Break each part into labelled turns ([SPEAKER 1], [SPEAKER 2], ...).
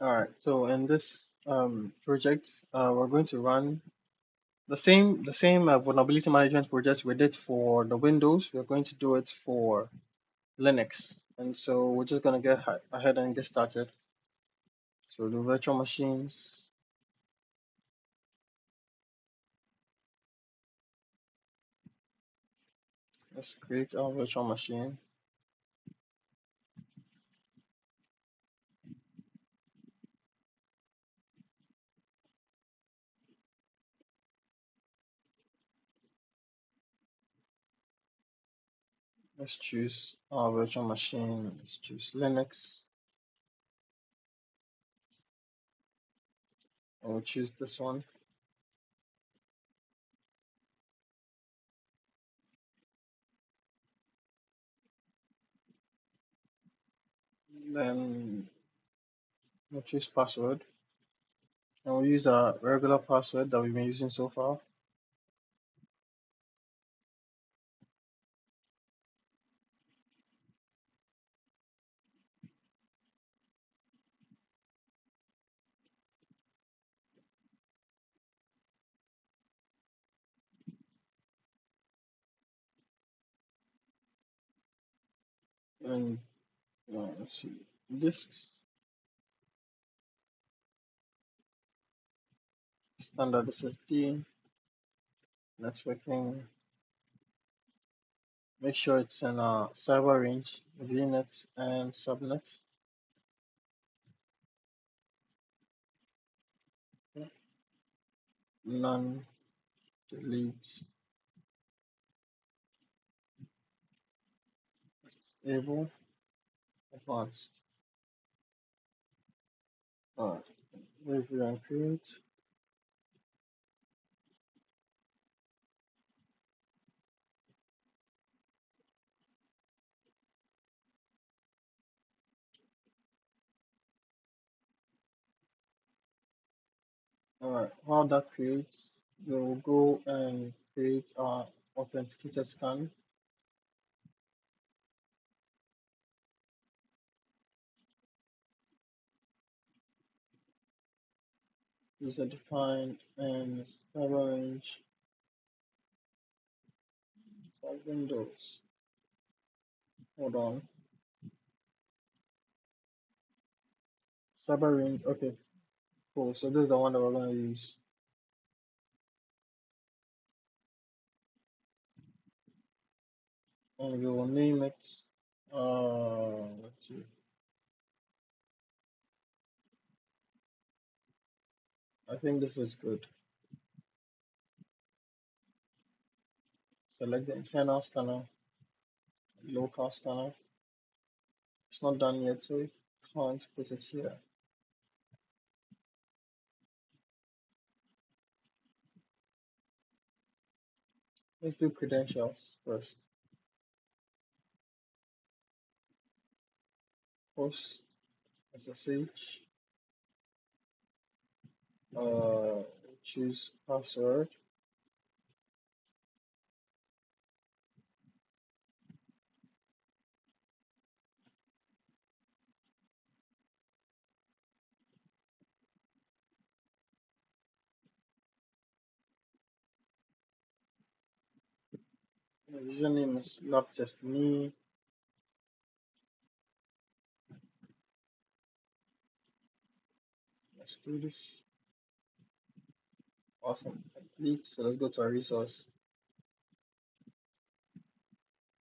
[SPEAKER 1] All right. So in this project, we're going to run the same vulnerability management project we did for the Windows. We're going to do it for Linux, and so we're just gonna get ahead and get started. So the virtual machines. Let's create our virtual machine. Let's choose our virtual machine. Let's choose Linux. I will choose this one. Then we'll choose password. And we'll use our regular password that we've been using so far. And let's see, disks, standard SSD, networking. Make sure it's in a server range, VNet and subnet. None, delete, stable, advanced. Alright, review and create. Alright, while that creates, we'll go and create our authenticated scan. User defined and server range, for Windows. Hold on. Server range, okay, cool. So this is the one that we're going to use. And we will name it, let's see. I think this is good. Select the internal scanner, local scanner. It's not done yet, so we can't put it here. Let's do credentials first. Host SSH. Choose password. The username is not just me. Let's do this. Awesome. Complete. So let's go to our resource.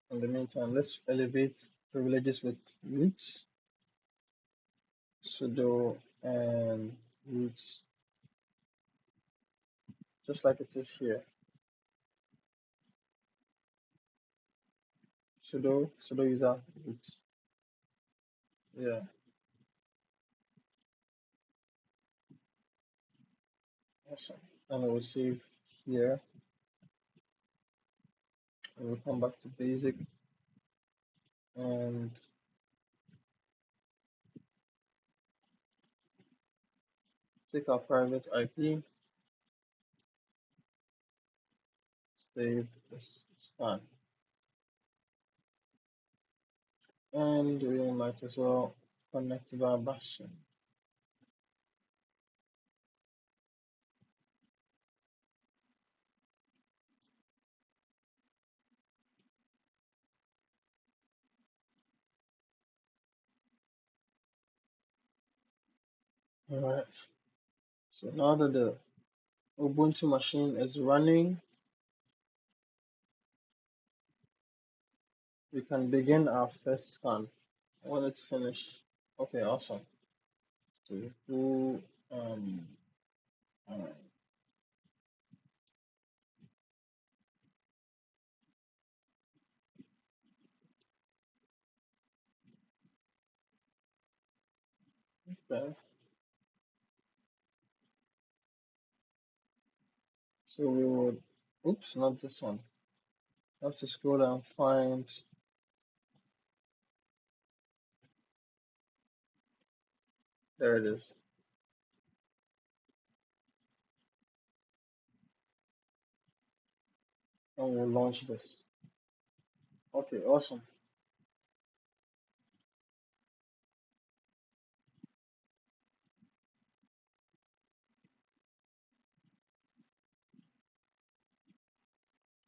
[SPEAKER 1] In the meantime, let's elevate privileges with root, sudo, and root, just like it is here. Sudo user root. Yeah. Awesome. And we'll save here. And we'll come back to basic and take our private IP, save this scan. And we might as well connect to our bastion. All right. So now that the Ubuntu machine is running, we can begin our first scan. When it's finished. Okay, awesome. So we do uh, okay. So we would, oops, not this one. Have to scroll and find, there it is. And we'll launch this. Okay, awesome.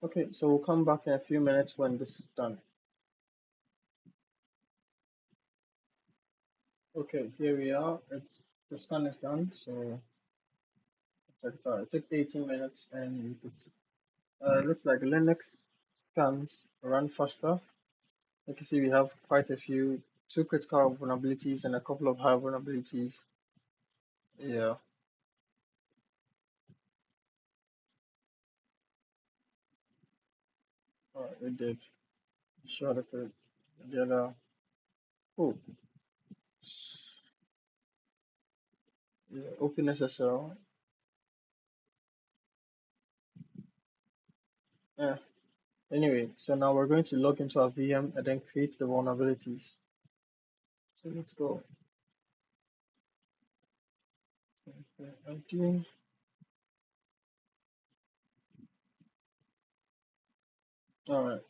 [SPEAKER 1] Okay, so we'll come back in a few minutes when this is done. Okay, here we are. It's the scan is done. So check it out. It took 18 minutes, and you could see, it looks like Linux scans run faster. You can see we have quite a few, two critical vulnerabilities and a couple of high vulnerabilities. Yeah, we did. Sure, the other. Oh, yeah, OpenSSL. Yeah. Anyway, so now we're going to log into our VM and then create the vulnerabilities. So let's go. ID. All right.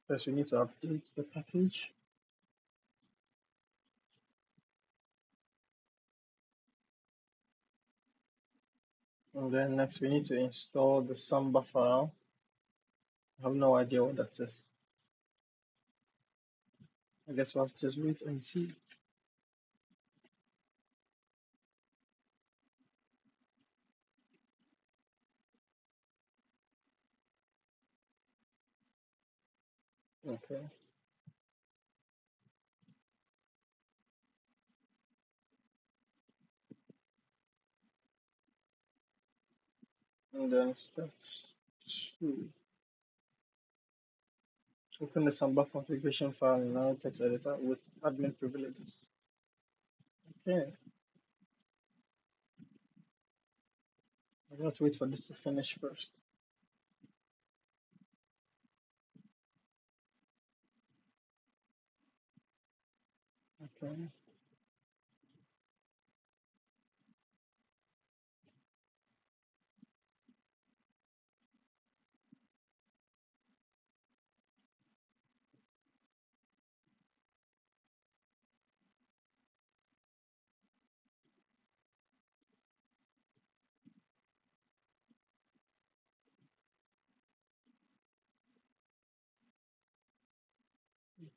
[SPEAKER 1] First, we need to update the package. And then next, we need to install the Samba file. I have no idea what that is. I guess we'll have to just wait and see. Okay. And then step two. Open the Samba configuration file in our text editor with admin privileges. Okay. I have to wait for this to finish first. Okay.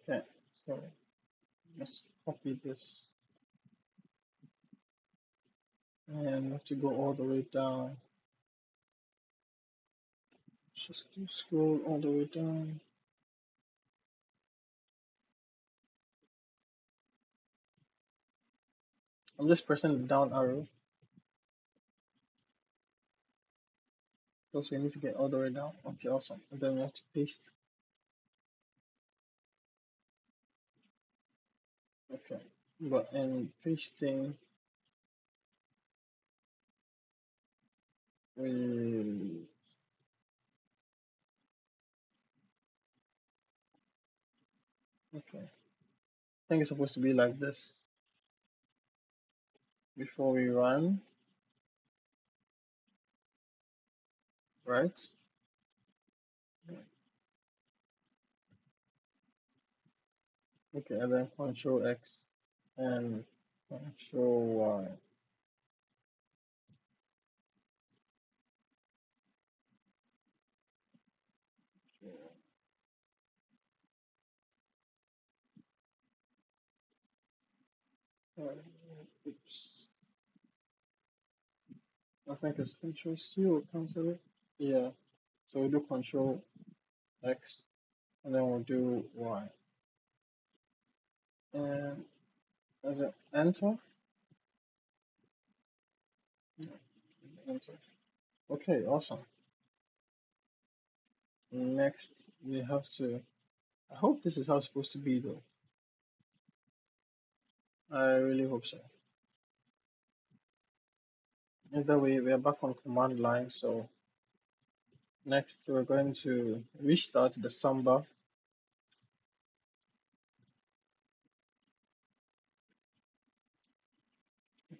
[SPEAKER 1] Okay. So let's copy this and we have to go all the way down. Just do scroll all the way down. I'm just pressing the down arrow because we need to get all the way down. Okay, awesome. And then we have to paste. Okay. But in pasting, we okay. I think it's supposed to be like this before we run, right? Okay, and then Control X and Control Y. Oops. I think it's Control C or cancel it. Yeah. So we do Control X and then we'll do Y. And as an enter. Yeah, enter. Okay, awesome. Next, we have to. I hope this is how it's supposed to be, though. I really hope so. Either way, we are back on command line. So next, we're going to restart the Samba.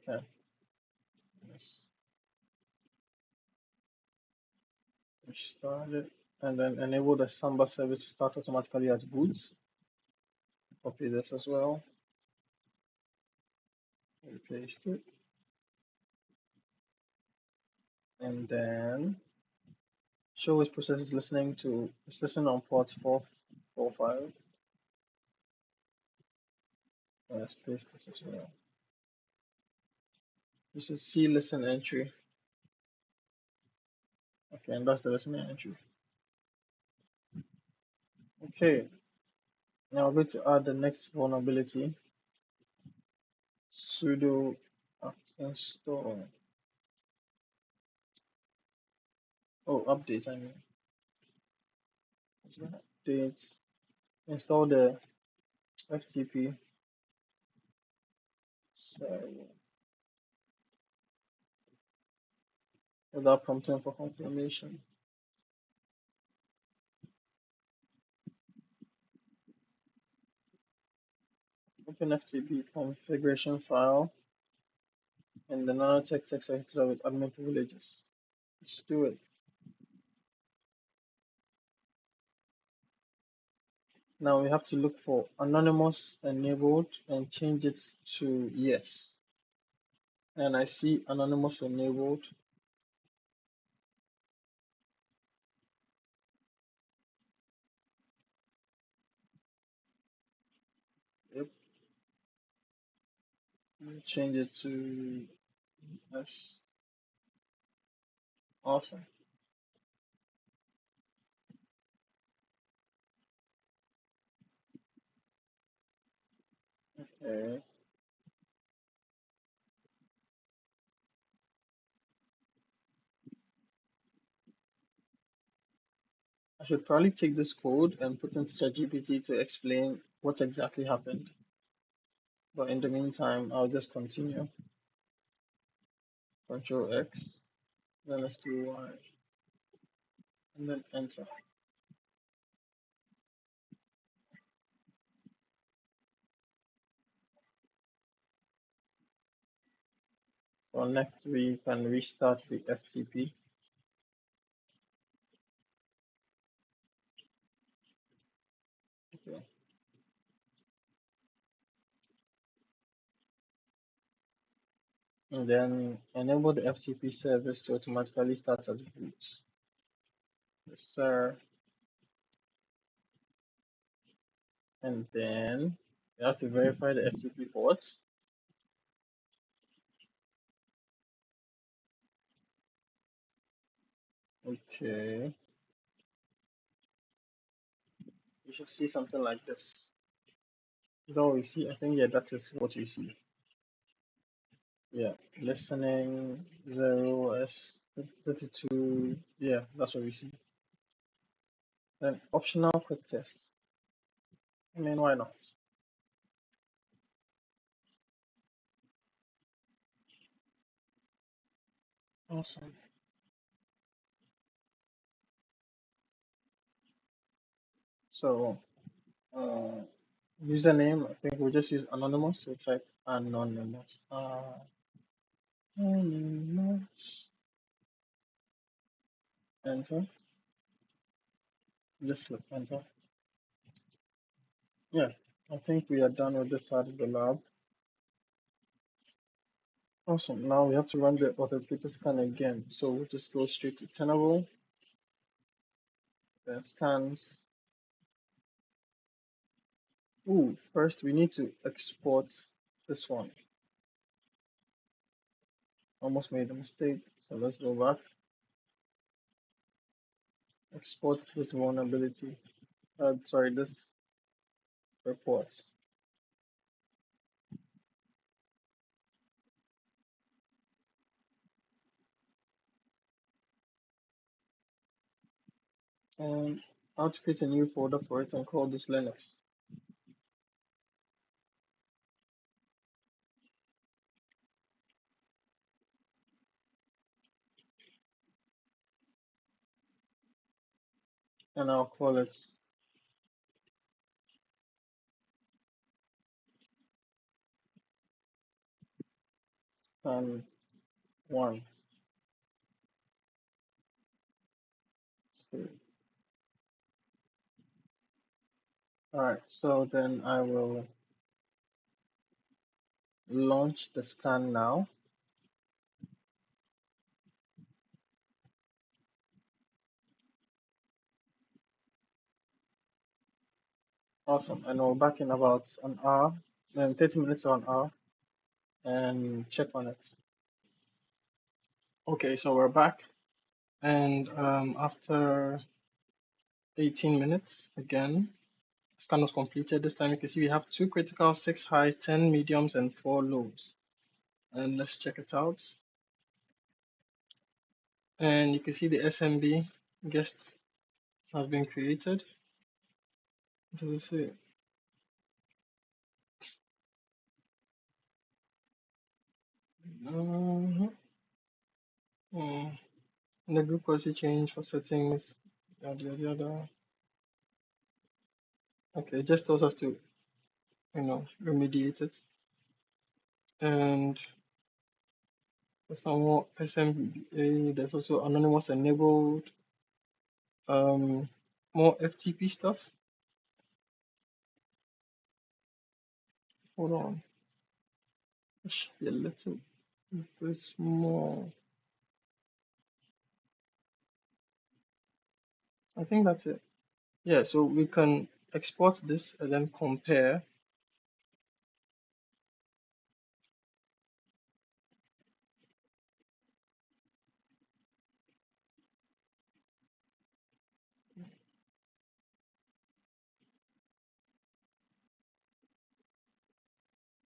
[SPEAKER 1] Okay. Yes. Restart it, and then enable the Samba service to start automatically at boot. Copy this as well. Paste it, and then show which process is listening to. It's listening on port 445. Let's paste this as well. You should see listen entry. Okay, and that's the listening entry. Okay, now we're going to add the next vulnerability. Sudo apt install. Oh, update, I mean. Update. Install the FTP server without prompting for confirmation. Open FTP configuration file and the nanotech text editor with admin privileges. Let's do it. Now we have to look for anonymous enabled and change it to yes. And I see anonymous enabled. Yep. Change it to yes. Awesome. Okay. I should probably take this code and put into ChatGPT to explain what exactly happened. But in the meantime, I'll just continue. Control X, then let's do Y, and then enter. So next we can restart the FTP. Okay. And then enable the FTP service to automatically start at boot. Yes, sir. And then you have to verify the FTP ports. Okay. You should see something like this. Is that what we see? I think, yeah, that is what we see. Yeah, listening 0s32. Yeah, that's what we see. Then optional quick test. I mean, why not? Awesome. So, uh, username, I think we'll just use anonymous. So type anonymous. Anonymous. Enter. Just click enter. Yeah, I think we are done with this side of the lab. Awesome. Now we have to run the authenticator scan again. So we'll just go straight to Tenable, then scans. Ooh, first we need to export this one. Almost made a mistake. So let's go back. Export this vulnerability. Sorry, this report. And I'll create a new folder for it and call this Linux. And I'll call it scan1. So, alright, so then I will launch the scan now. Awesome. And we'll back in about an hour, then 30 minutes or an hour, and check on it. Okay, so we're back. And after 18 minutes, again, scan was completed. This time you can see we have 2 critical, 6 highs, 10 mediums, and 4 lows. And let's check it out. And you can see the SMB guest has been created. What does it say? Uh-huh. The group policy change for settings, yada yada yada. Okay, it just tells us to, remediate it. And there's some more SMBA, there's also anonymous enabled, more FTP stuff. Hold on. It should be a little bit more. I think that's it. Yeah, so we can export this and then compare.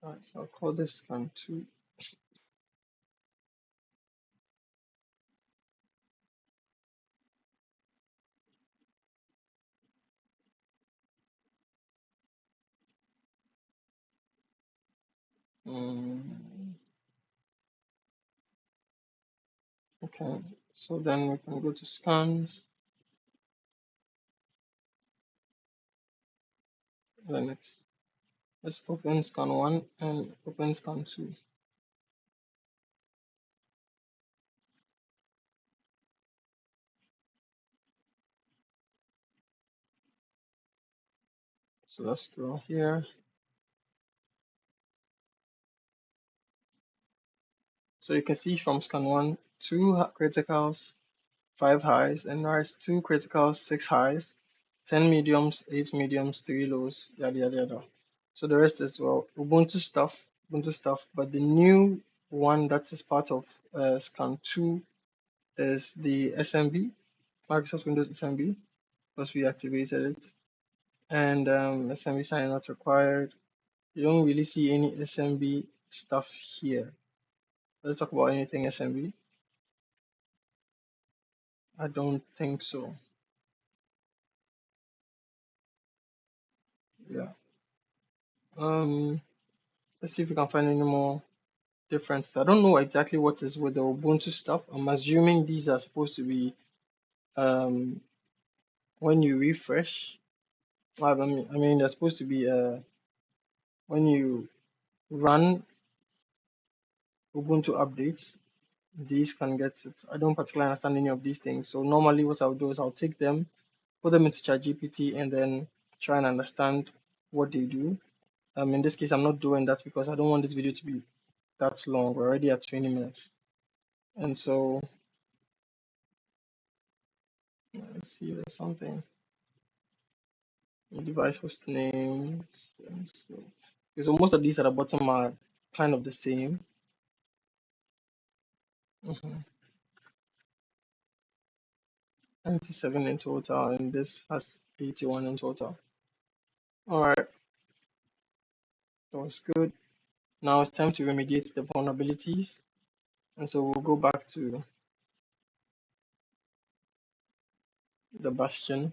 [SPEAKER 1] All right, so I'll call this scan2. Okay, so then we can go to scans, Linux. Let's open scan1 and open scan2. So let's go here. So you can see from scan1, 2 criticals, 5 highs, and there's 2 criticals, 6 highs, 10 mediums, 8 mediums, 3 lows, yada yada yada. So the rest is well Ubuntu stuff. But the new one that is part of scan2 is the SMB, Microsoft Windows SMB, because we activated it. And SMB sign not required. You don't really see any SMB stuff here. Let's talk about anything SMB. I don't think so. Yeah. Let's see if we can find any more differences. I don't know exactly what is with the Ubuntu stuff. I'm assuming these are supposed to be um when you refresh. I mean they're supposed to be when you run Ubuntu updates. These can get it. I don't particularly understand any of these things. So normally what I'll do is I'll take them, put them into ChatGPT, and then try and understand what they do. In this case, I'm not doing that because I don't want this video to be that long. We're already at 20 minutes. And so let's see, there's something. Device host names. And so most of these at the bottom are kind of the same. Mm-hmm. 97 in total, and this has 81 in total. All right, that was good. Now it's time to remediate the vulnerabilities. And so we'll go back to the bastion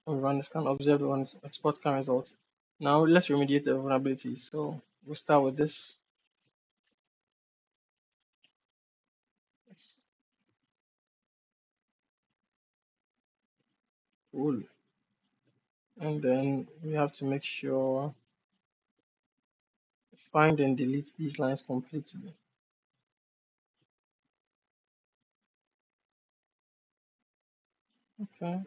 [SPEAKER 1] and run the scan, observe the one, export scan results. Now let's remediate the vulnerabilities. So we'll start with this. Yes. Cool. And then we have to make sure find and delete these lines completely. Okay,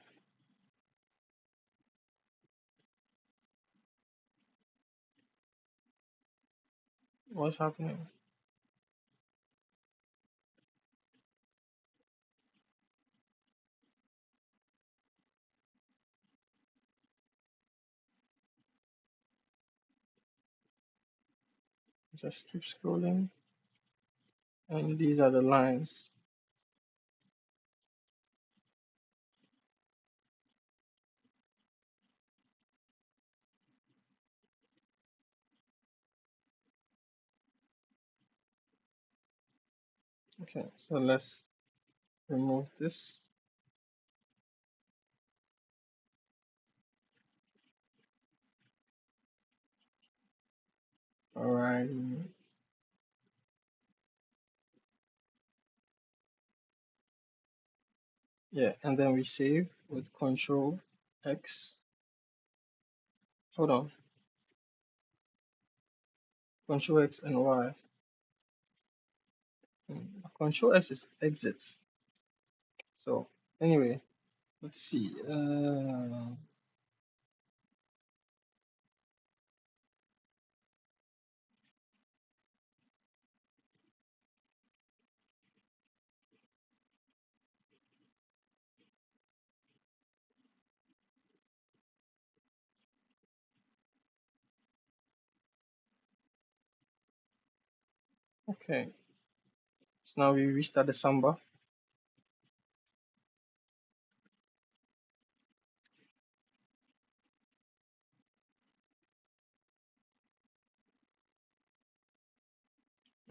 [SPEAKER 1] what's happening? Just keep scrolling. And these are the lines. Okay, so let's remove this. All right. Yeah, and then we save with Control X. Hold on, Control X and Y. Control S is exit. So anyway, let's see. Okay, so now we restart the Samba,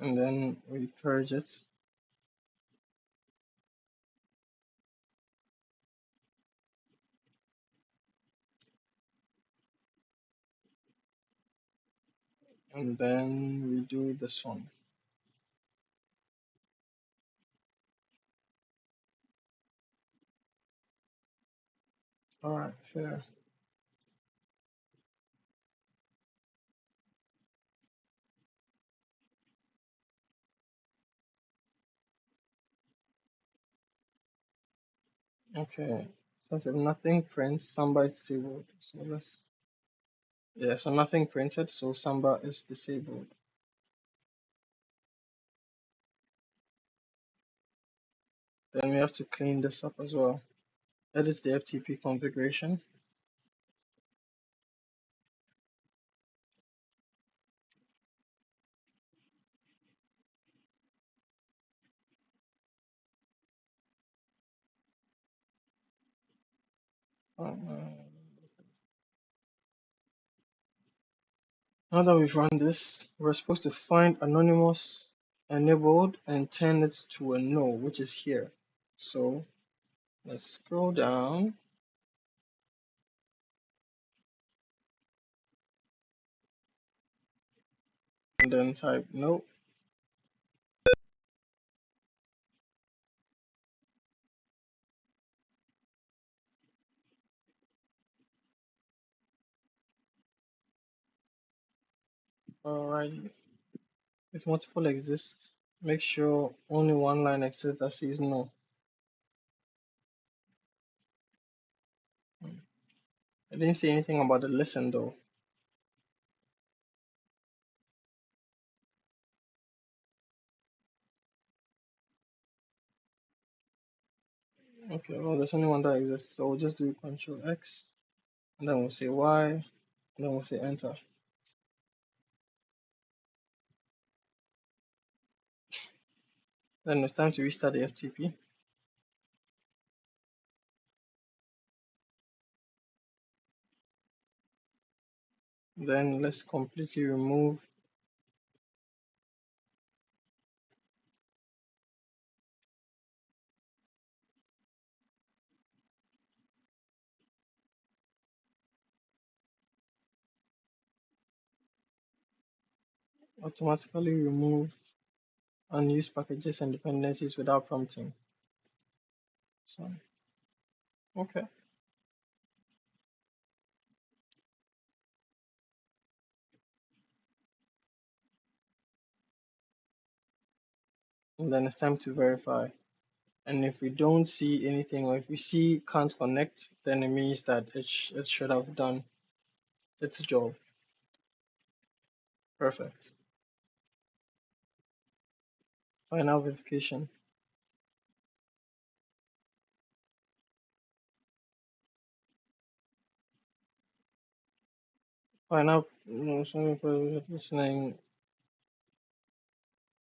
[SPEAKER 1] and then we purge it. And then we do this one. All right, fair. Okay, so if nothing prints, Samba is disabled. So let's, yeah, so nothing printed, so Samba is disabled. Then we have to clean this up as well. Edit the FTP configuration. Uh, Now that we've run this, we're supposed to find anonymous enabled and turn it to a no, which is here. So let's scroll down and then type no. Alright, if multiple exists, make sure only one line exists that says no. I didn't say anything about the listen though. Okay, well, there's only one that exists, so we'll just do Control X, and then we'll say Y, and then we'll say enter. Then it's time to restart the FTP. Then let's completely remove automatically remove unused packages and dependencies without prompting. So, okay. And then it's time to verify. And if we don't see anything, or if we see can't connect, then it means that it should have done its job. Perfect. Final verification. Final, no, sorry for listening.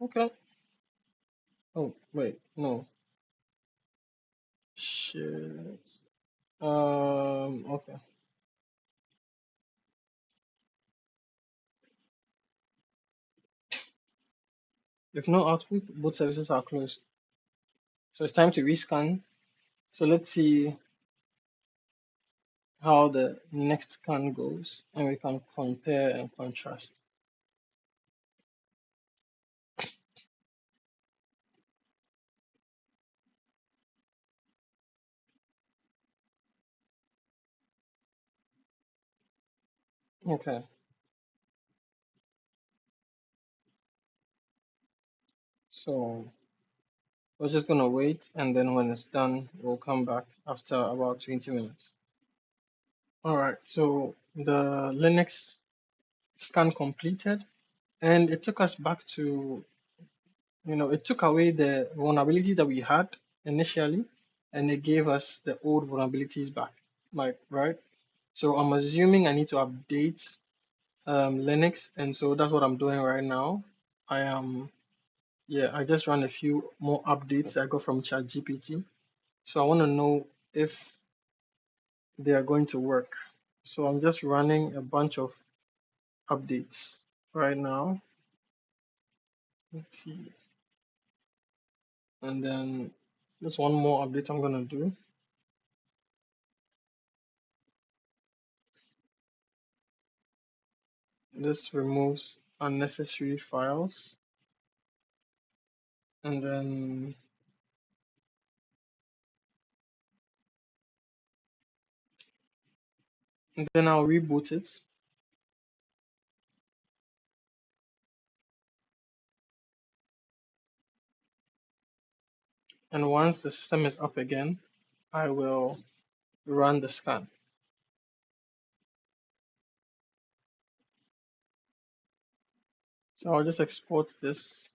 [SPEAKER 1] Okay. Oh, wait, no. Shit. Okay. If no output, both services are closed. So it's time to rescan. So let's see how the next scan goes, and we can compare and contrast. Okay. So we're just gonna wait, and then when it's done, we'll come back after about 20 minutes. All right. So the Linux scan completed, and it took us back to, it took away the vulnerability that we had initially, and it gave us the old vulnerabilities back. Like, right? So I'm assuming I need to update Linux, and so that's what I'm doing right now. I am, yeah, I just ran a few more updates I got from ChatGPT. So I want to know if they are going to work. So I'm just running a bunch of updates right now. Let's see. And then there's one more update I'm going to do. This removes unnecessary files. And then I'll reboot it. And once the system is up again, I will run the scan. So I'll just export this.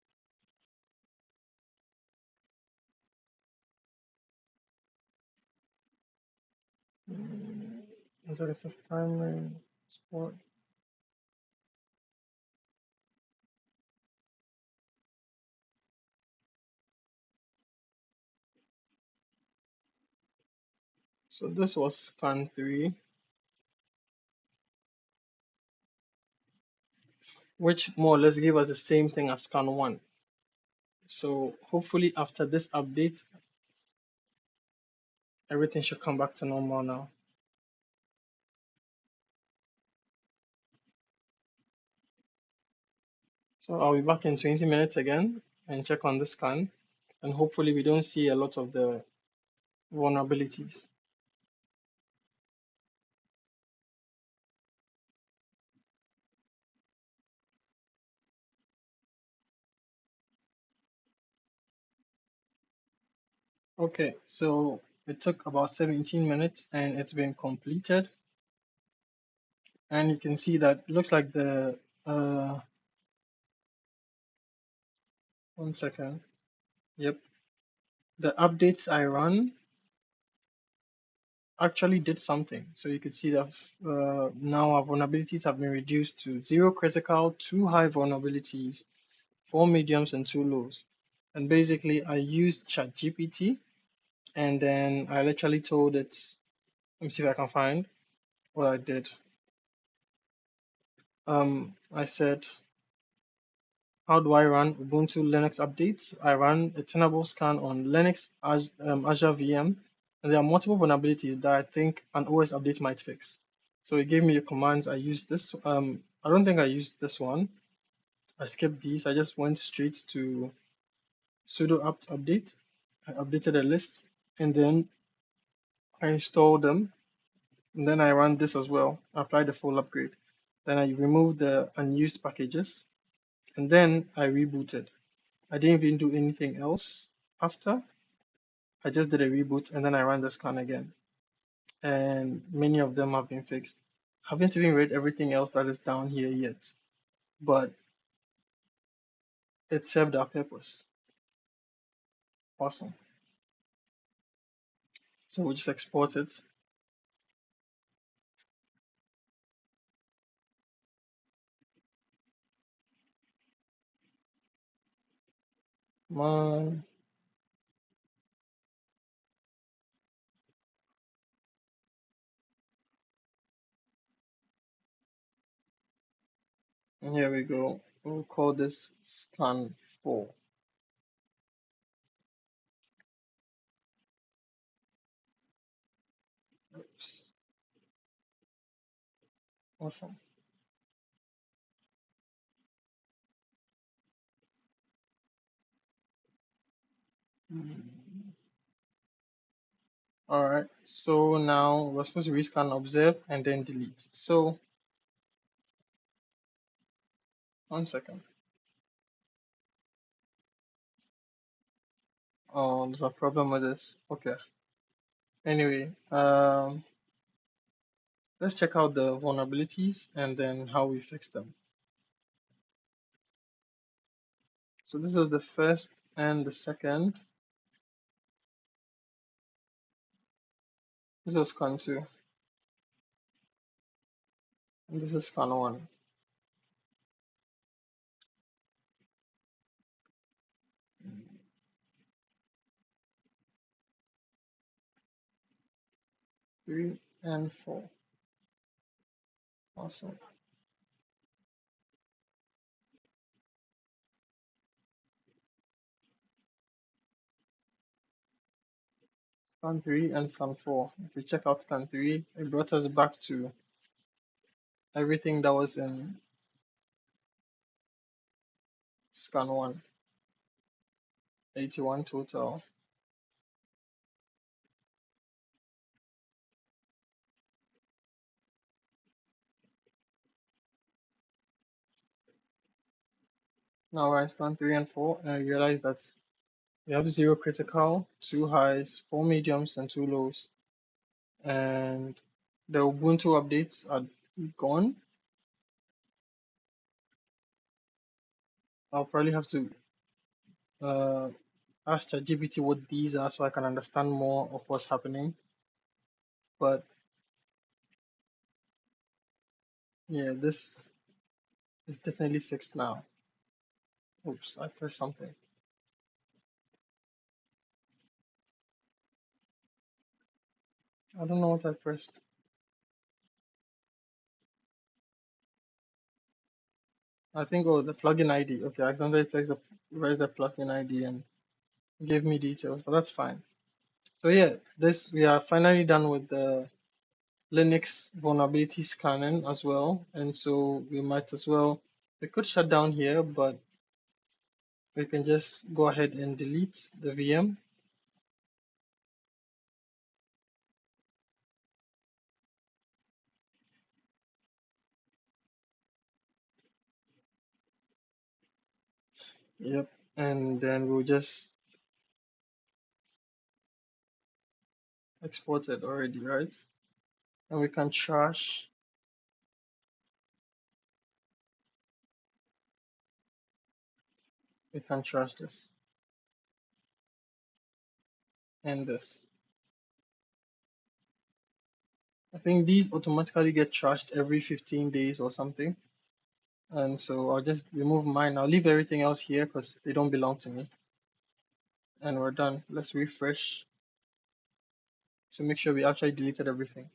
[SPEAKER 1] Executive primary export. So this was scan 3, which more or less gave us the same thing as scan 1. So hopefully after this update, everything should come back to normal now. So I'll be back in 20 minutes again and check on the scan. And hopefully we don't see a lot of the vulnerabilities. Okay, so it took about 17 minutes and it's been completed. And you can see that it looks like the, uh, 1 second. Yep. The updates I run actually did something. So you can see that now our vulnerabilities have been reduced to 0 critical, 2 high vulnerabilities, 4 mediums, and 2 lows. And basically, I used ChatGPT, and then I literally told it. Let me see if I can find what I did. I said, how do I run Ubuntu Linux updates? I ran a Tenable scan on Linux Azure VM, and there are multiple vulnerabilities that I think an OS update might fix. So it gave me the commands. I used this. I don't think I used this one. I skipped these. I just went straight to sudo apt update. I updated a list, and then I installed them. And then I ran this as well. I applied the full upgrade. Then I removed the unused packages, and then I rebooted. I didn't even do anything else after. I just did a reboot and then I ran the scan again. And many of them have been fixed. Haven't even read everything else that is down here yet, but it served our purpose. Awesome. So we just export it. Man, and here we go. We'll call this scan 4. Oops. Awesome. All right. So now we're supposed to rescan, observe, and then delete. So 1 second. Oh, there's a problem with this. Okay. Anyway, let's check out the vulnerabilities and then how we fix them. So this is the first and the second. This is scan 2. And this is scan 1. Three and 4. Awesome. Scan 3 and scan 4. If we check out scan 3, it brought us back to everything that was in scan 1. 81 total. Now I scan 3 and 4 and I realize that we have 0 critical, 2 highs, 4 mediums, and 2 lows. And the Ubuntu updates are gone. I'll probably have to uh, ask ChatGPT what these are so I can understand more of what's happening. But yeah, this is definitely fixed now. Oops, I pressed something. I don't know what I pressed. I think, oh, the plugin ID. Okay, I accidentally pressed the plugin ID and gave me details, but that's fine. So yeah, this we are finally done with the Linux vulnerability scanning as well, and so we might as well. We could shut down here, but we can just go ahead and delete the VM. Yep, and then we'll just export it already, right? And we can trash this and this. I think these automatically get trashed every 15 days or something. And so I'll just remove mine. I'll leave everything else here because they don't belong to me. and we're done. Let's refresh to make sure we actually deleted everything.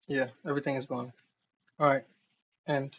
[SPEAKER 1] Yeah, everything is gone. All right, and